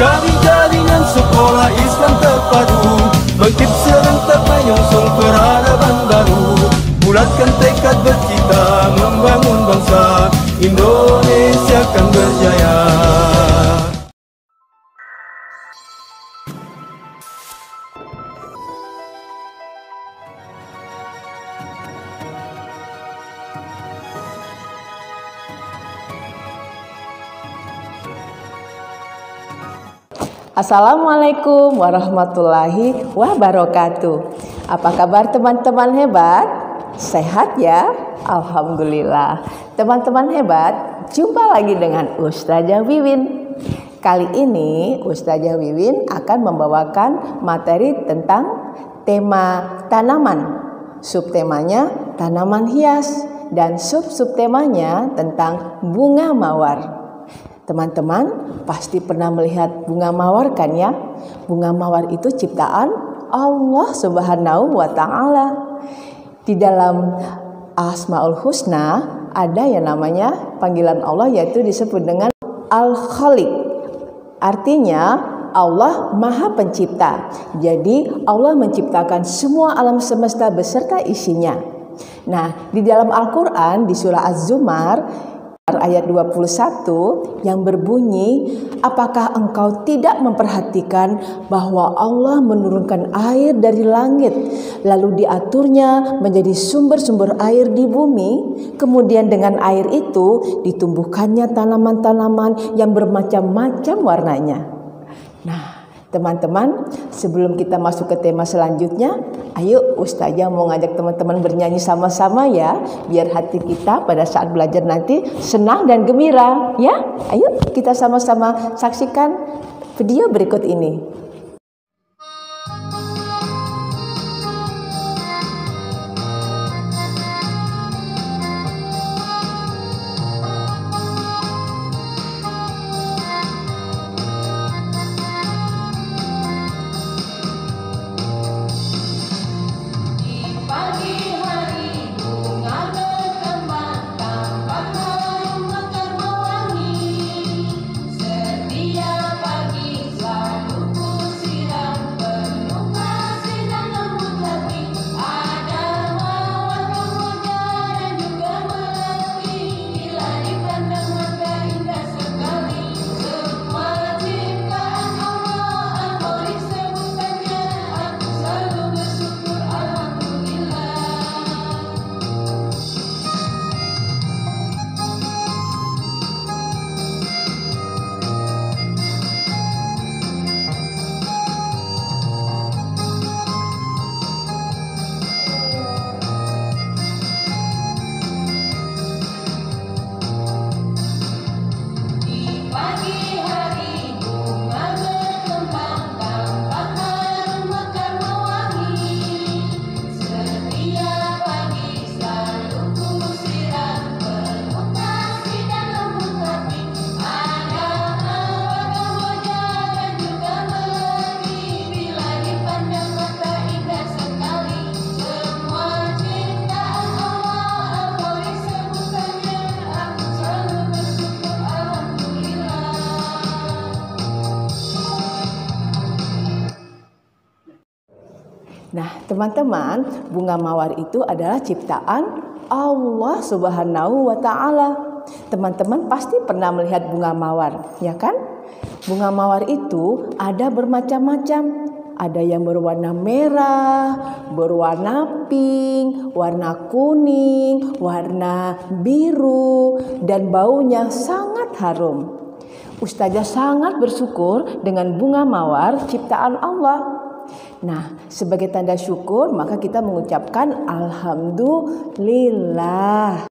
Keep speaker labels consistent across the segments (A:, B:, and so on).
A: Kami jaringan sekolah Islam terpadu, bangkit serentak menyongsong peradaban baru. Bulatkan tekad bercita membangun bangsa, Indonesia akan berjaya.
B: Assalamualaikum warahmatullahi wabarakatuh. Apa kabar teman-teman hebat? Sehat ya? Alhamdulillah. Teman-teman hebat, jumpa lagi dengan Ustazah Wiwin. Kali ini Ustazah Wiwin akan membawakan materi tentang tema tanaman. Subtemanya tanaman hias dan sub-subtemanya tentang bunga mawar. Teman-teman pasti pernah melihat bunga mawar kan ya? Bunga mawar itu ciptaan Allah Subhanahu wa Ta'ala. Di dalam Asmaul Husna ada yang namanya panggilan Allah, yaitu disebut dengan Al-Khaliq. Artinya Allah Maha Pencipta. Jadi Allah menciptakan semua alam semesta beserta isinya. Nah, di dalam Al-Quran di surah Az-Zumar ayat 21 yang berbunyi, apakah engkau tidak memperhatikan bahwa Allah menurunkan air dari langit, lalu diaturnya menjadi sumber-sumber air di bumi, kemudian dengan air itu ditumbuhkannya tanaman-tanaman yang bermacam-macam warnanya. Nah, teman-teman, sebelum kita masuk ke tema selanjutnya, ayo Ustazah mau ngajak teman-teman bernyanyi sama-sama ya, biar hati kita pada saat belajar nanti senang dan gembira ya. Ayo kita sama-sama saksikan video berikut ini. Nah, teman-teman, bunga mawar itu adalah ciptaan Allah Subhanahu wa Ta'ala. Teman-teman pasti pernah melihat bunga mawar, ya kan? Bunga mawar itu ada bermacam-macam. Ada yang berwarna merah, berwarna pink, warna kuning, warna biru, dan baunya sangat harum. Ustazah sangat bersyukur dengan bunga mawar ciptaan Allah. Nah, sebagai tanda syukur maka kita mengucapkan Alhamdulillah.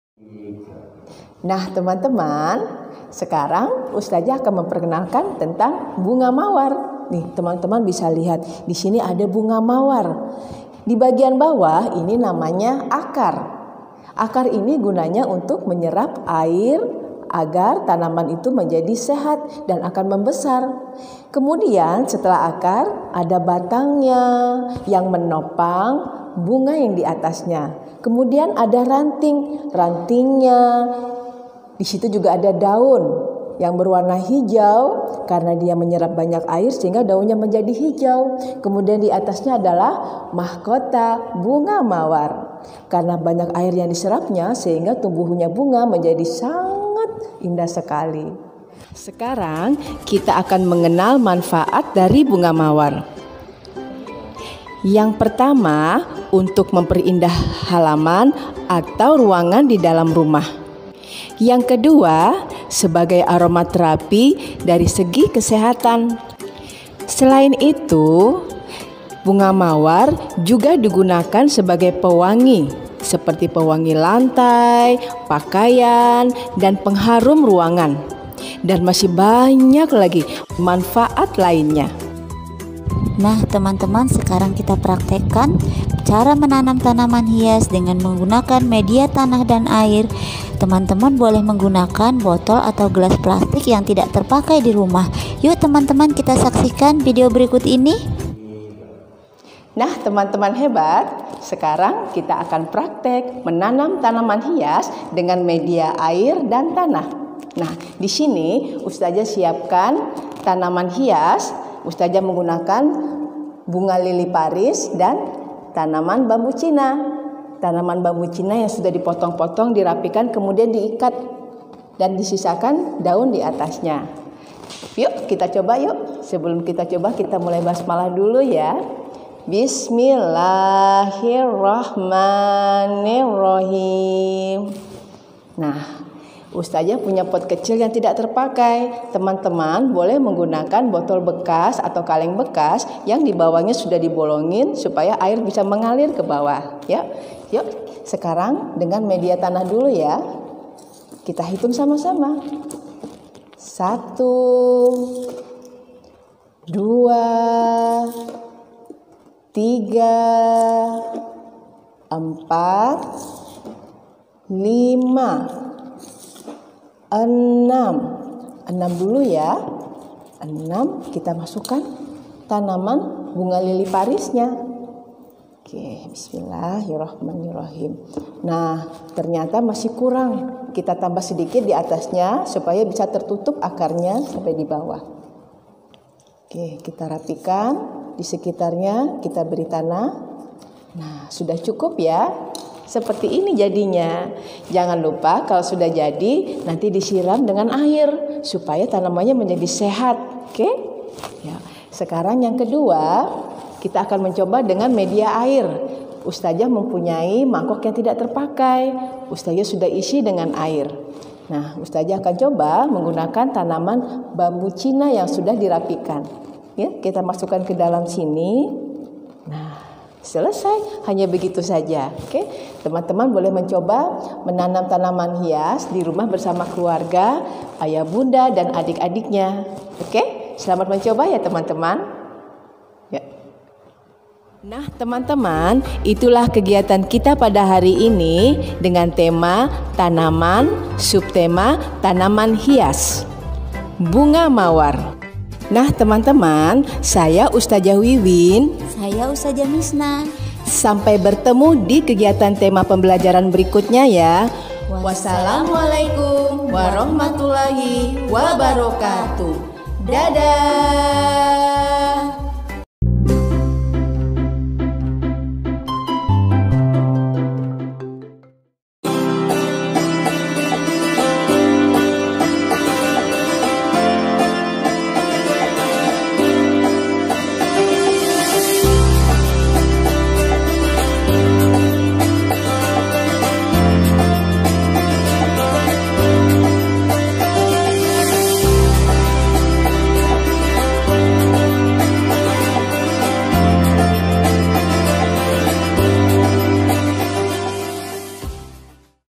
B: Nah, teman-teman, sekarang Ustazah akan memperkenalkan tentang bunga mawar. Nih, teman-teman bisa lihat di sini ada bunga mawar. Di bagian bawah ini namanya akar. Akar ini gunanya untuk menyerap air agar tanaman itu menjadi sehat dan akan membesar. Kemudian setelah akar ada batangnya yang menopang bunga yang di atasnya. Kemudian ada ranting, rantingnya. Di situ juga ada daun yang berwarna hijau karena dia menyerap banyak air sehingga daunnya menjadi hijau. Kemudian di atasnya adalah mahkota bunga mawar. Karena banyak air yang diserapnya sehingga tumbuhnya bunga menjadi sangat indah sekali. Sekarang kita akan mengenal manfaat dari bunga mawar. Yang pertama, untuk memperindah halaman atau ruangan di dalam rumah. Yang kedua, sebagai aromaterapi dari segi kesehatan. Selain itu, bunga mawar juga digunakan sebagai pewangi, seperti pewangi lantai, pakaian, dan pengharum ruangan. Dan masih banyak lagi manfaat lainnya.
C: Nah teman-teman, sekarang kita praktekkan cara menanam tanaman hias dengan menggunakan media tanah dan air. Teman-teman boleh menggunakan botol atau gelas plastik yang tidak terpakai di rumah. Yuk teman-teman, kita saksikan video berikut ini.
B: Nah teman-teman hebat, sekarang kita akan praktek menanam tanaman hias dengan media air dan tanah. Nah di sini Ustazah siapkan tanaman hias. Ustazah menggunakan bunga lili Paris dan tanaman bambu Cina. Tanaman bambu Cina yang sudah dipotong-potong, dirapikan, kemudian diikat dan disisakan daun di atasnya. Yuk kita coba yuk. Sebelum kita coba, kita mulai basmalah dulu ya. Bismillahirrahmanirrahim. Nah, Ustazah punya pot kecil yang tidak terpakai. Teman-teman boleh menggunakan botol bekas atau kaleng bekas yang di bawahnya sudah dibolongin supaya air bisa mengalir ke bawah. Ya, yuk sekarang dengan media tanah dulu ya. Kita hitung sama-sama. 1, 2, 3, 4, 5, 6 dulu ya. 6 kita masukkan tanaman bunga lili Parisnya. Oke, bismillahirrahmanirrahim. Nah, ternyata masih kurang. Kita tambah sedikit di atasnya supaya bisa tertutup akarnya sampai di bawah. Oke, kita rapikan di sekitarnya, kita beri tanah. Nah, sudah cukup ya. Seperti ini jadinya. Jangan lupa kalau sudah jadi nanti disiram dengan air supaya tanamannya menjadi sehat. Oke? Ya. Sekarang yang kedua, kita akan mencoba dengan media air. Ustazah mempunyai mangkok yang tidak terpakai. Ustazah sudah isi dengan air. Nah, Ustazah akan coba menggunakan tanaman bambu Cina yang sudah dirapikan. Ya, kita masukkan ke dalam sini. Nah, selesai, hanya begitu saja. Oke, teman-teman boleh mencoba menanam tanaman hias di rumah bersama keluarga, ayah bunda dan adik-adiknya. Oke, selamat mencoba ya teman-teman. Ya. Nah teman-teman, itulah kegiatan kita pada hari ini dengan tema tanaman, subtema tanaman hias, bunga mawar. Nah teman-teman, saya Ustazah Wiwin.
C: Saya Ustazah Misna.
B: Sampai bertemu di kegiatan tema pembelajaran berikutnya ya. Wassalamualaikum warahmatullahi wabarakatuh. Dadah.